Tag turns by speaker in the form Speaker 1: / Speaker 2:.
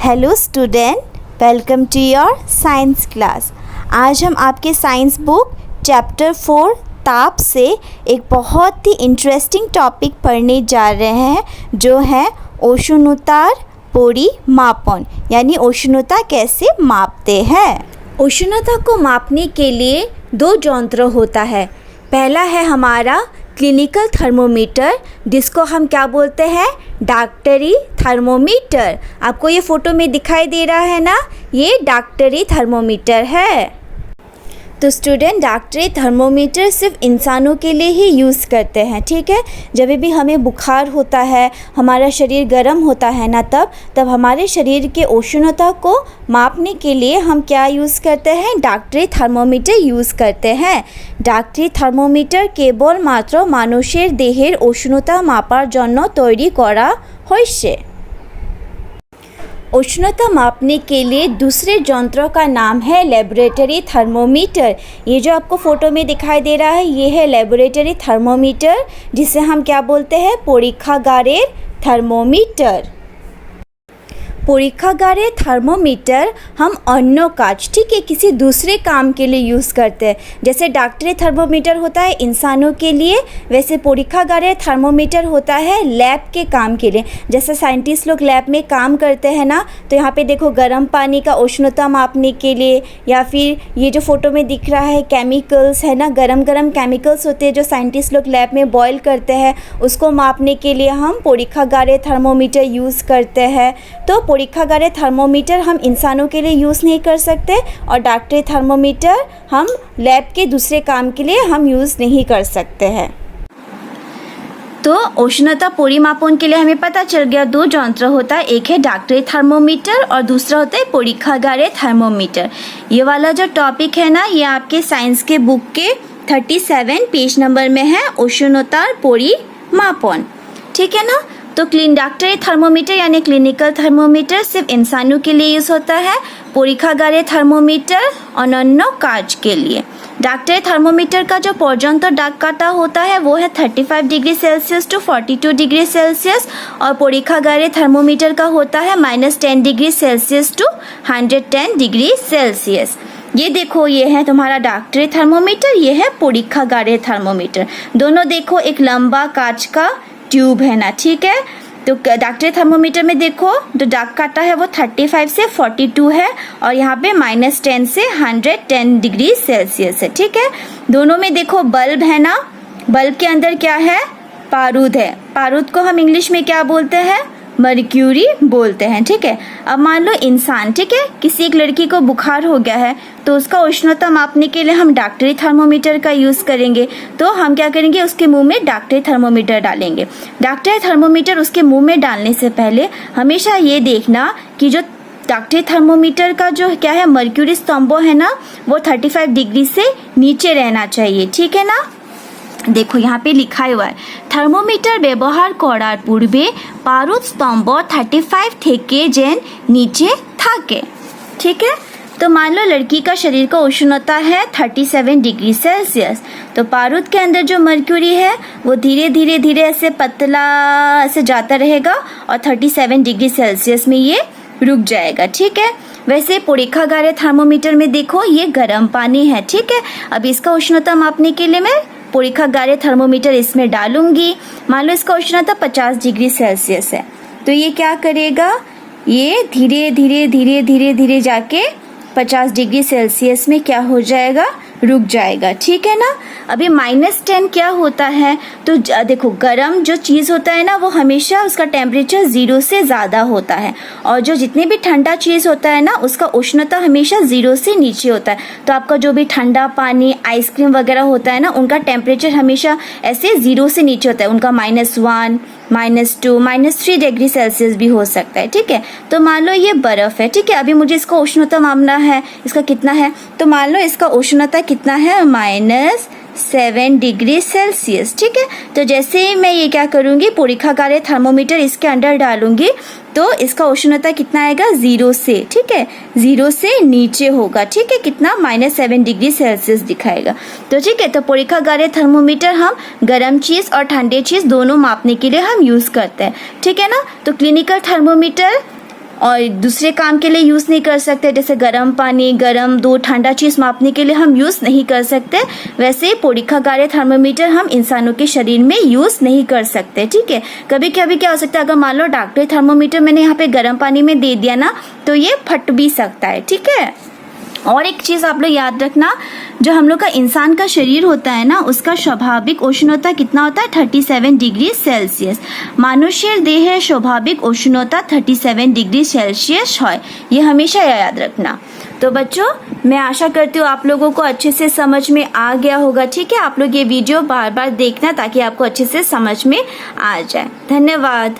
Speaker 1: Hello student, welcome to your science class. आज हम आपके साइंस बुक चैप्टर 4 ताप से एक बहुत ही इंटरेस्टिंग टॉपिक पढ़ने जा रहे हैं, जो है उष्णतार परिमापन, यानी उष्णता कैसे मापते हैं। उष्णता को मापने के लिए दो यंत्र होता है। पहला है हमारा क्लिनिकल थर्मोमीटर, जिसको हम क्या बोलते हैं, डॉक्टरी थर्मोमीटर। आपको ये फ़ोटो में दिखाई दे रहा है ना, ये डॉक्टरी थर्मोमीटर है। तो स्टूडेंट, डॉक्टरी थर्मोमीटर सिर्फ इंसानों के लिए ही यूज़ करते हैं, ठीक है। जब भी हमें बुखार होता है, हमारा शरीर गर्म होता है ना, तब हमारे शरीर के उष्णता को मापने के लिए हम क्या यूज़ करते हैं, डॉक्टरी थर्मोमीटर यूज़ करते हैं। डॉक्टरी थर्मोमीटर केवल मात्र মানুষের দেহের উষ্ণতা মাপার জন্য তৈরি করা হয়েছে। उष्णता मापने के लिए दूसरे यंत्रों का नाम है लेबोरेटरी थर्मोमीटर। ये जो आपको फ़ोटो में दिखाई दे रहा है, ये है लेबोरेटरी थर्मोमीटर, जिसे हम क्या बोलते हैं, परीक्षागारेर थर्मोमीटर। परीक्षागारेर थर्मोमीटर हम अन्य काज, ठीक है, किसी दूसरे काम के लिए यूज़ करते हैं। जैसे डॉक्टरी थर्मोमीटर होता है इंसानों के लिए, वैसे परीक्षागारेर थर्मोमीटर होता है लैब के काम के लिए। जैसे साइंटिस्ट लोग लैब में काम करते हैं ना, तो यहाँ पे देखो गर्म पानी का उष्णता मापने के लिए, या फिर ये जो फ़ोटो में दिख रहा है केमिकल्स है ना, गरम गरम केमिकल्स होते हैं जो साइंटिस्ट लोग लैब में बॉयल करते हैं, उसको मापने के लिए हम परीक्षागारेर थर्मोमीटर यूज़ करते हैं। तो परीक्षागारेर थर्मोमीटर हम इंसानों के लिए यूज़ नहीं कर सकते, और डॉक्टरी थर्मोमीटर हम लैब के दूसरे काम के लिए हम यूज़ नहीं कर सकते हैं। तो उष्णता परिमापन के लिए हमें पता चल गया दो यंत्र होता है, एक है डॉक्टरी थर्मोमीटर और दूसरा होता है परीक्षागारेर थर्मोमीटर। ये वाला जो टॉपिक है ना, ये आपके साइंस के बुक के 37 पेज नंबर में है, उष्णतार परिमापन, ठीक है ना। तो डॉक्टरी थर्मोमीटर यानी क्लिनिकल थर्मोमीटर सिर्फ इंसानों के लिए यूज़ होता है, परीक्षागारेर थर्मोमीटर अनन्य काज के लिए। डॉक्टरी थर्मोमीटर का जो पर्यंत दाग काटा होता है वो है 35 degree Celsius to 42 degree Celsius, और परीक्षागारेर थर्मोमीटर का होता है -10 degree Celsius to 110 degree Celsius. ये देखो, ये है तुम्हारा डॉक्टरी थर्मोमीटर, ये है परीक्षागारेर थर्मोमीटर। दोनों देखो एक लंबा कांच का ट्यूब है ना, ठीक है। तो डॉक्टरी थर्मोमीटर में देखो जो दाग काटा है वो 35 से 42 है, और यहाँ पे -10 से 110 डिग्री सेल्सियस है, ठीक है। दोनों में देखो बल्ब है ना, बल्ब के अंदर क्या है, बारूद है। बारूद को हम इंग्लिश में क्या बोलते हैं, मर्क्यूरी बोलते हैं, ठीक है। अब मान लो इंसान, ठीक है, किसी एक लड़की को बुखार हो गया है, तो उसका उष्णता मापने के लिए हम डॉक्टरी थर्मोमीटर का यूज़ करेंगे। तो हम क्या करेंगे, उसके मुंह में डॉक्टरी थर्मोमीटर डालेंगे। डॉक्टरी थर्मोमीटर उसके मुंह में डालने से पहले हमेशा ये देखना कि जो डॉक्टरी थर्मोमीटर का जो क्या है मर्क्यूरी स्तंभ है ना, वो 35 डिग्री से नीचे रहना चाहिए, ठीक है ना। देखो यहाँ पे लिखा हुआ है, থার্মোমিটার ব্যবহার করার পূর্বে পারদ স্তম্ভ 35 থেকে যেন नीचे থাকে, ठीक है। तो मान लो लड़की का शरीर का उष्णता है 37 डिग्री सेल्सियस, तो बारूद के अंदर जो मर्क्यूरी है वो धीरे धीरे धीरे ऐसे पतला ऐसे जाता रहेगा, और 37 डिग्री सेल्सियस में ये रुक जाएगा, ठीक है। वैसे परीक्षागारेर थर्मोमीटर में देखो ये गर्म पानी है, ठीक है। अब इसका उष्णता मापने के लिए मैं परीक्षागारेर थर्मोमीटर इसमें डालूंगी। मान लो इसका उष्णता 50 डिग्री सेल्सियस है, तो ये क्या करेगा, ये धीरे धीरे धीरे धीरे धीरे जाके 50 डिग्री सेल्सियस में क्या हो जाएगा, रुक जाएगा, ठीक है ना। अभी -10 क्या होता है, तो देखो गर्म जो चीज़ होता है ना, वो हमेशा उसका टेम्परेचर 0 से ज़्यादा होता है, और जो जितने भी ठंडा चीज़ होता है ना, उसका उष्णता हमेशा 0 से नीचे होता है। तो आपका जो भी ठंडा पानी, आइसक्रीम वगैरह होता है ना, उनका टेम्परेचर हमेशा ऐसे 0 से नीचे होता है, उनका -1, -2, -3 डिग्री सेल्सियस भी हो सकता है, ठीक है। तो मान लो ये बर्फ़ है, ठीक है। अभी मुझे इसका उष्णता मापना है, इसका कितना है, तो मान लो इसका उष्णता कितना है, -7 डिग्री सेल्सियस, ठीक है। तो जैसे ही मैं ये क्या करूँगी, परीक्षागारेर थर्मोमीटर इसके अंदर डालूंगी, तो इसका उष्णता कितना आएगा, 0 से, ठीक है, 0 से नीचे होगा, ठीक है। कितना, -7 डिग्री सेल्सियस दिखाएगा। तो ठीक है, तो परीक्षागारेर थर्मोमीटर हम गर्म चीज़ और ठंडे चीज़ दोनों मापने के लिए हम यूज़ करते हैं, ठीक है ना। तो क्लिनिकल थर्मोमीटर और दूसरे काम के लिए यूज़ नहीं कर सकते, जैसे गर्म पानी, गर्म दूध, ठंडा चीज़ मापने के लिए हम यूज़ नहीं कर सकते, वैसे परीक्षागार थर्मोमीटर हम इंसानों के शरीर में यूज़ नहीं कर सकते। ठीक है, कभी कभी क्या हो सकता है, अगर मान लो डॉक्टरी थर्मोमीटर मैंने यहाँ पे गर्म पानी में दे दिया ना, तो ये फट भी सकता है। ठीक है, और एक चीज़ आप लोग याद रखना, जो हम लोग का इंसान का शरीर होता है ना, उसका स्वाभाविक उष्णता कितना होता है, 37 डिग्री सेल्सियस। मनुष्य देह स्वाभाविक उष्णता 37 डिग्री सेल्सियस है, ये हमेशा याद रखना। तो बच्चों, मैं आशा करती हूँ आप लोगों को अच्छे से समझ में आ गया होगा। ठीक है, आप लोग ये वीडियो बार बार देखना ताकि आपको अच्छे से समझ में आ जाए। धन्यवाद।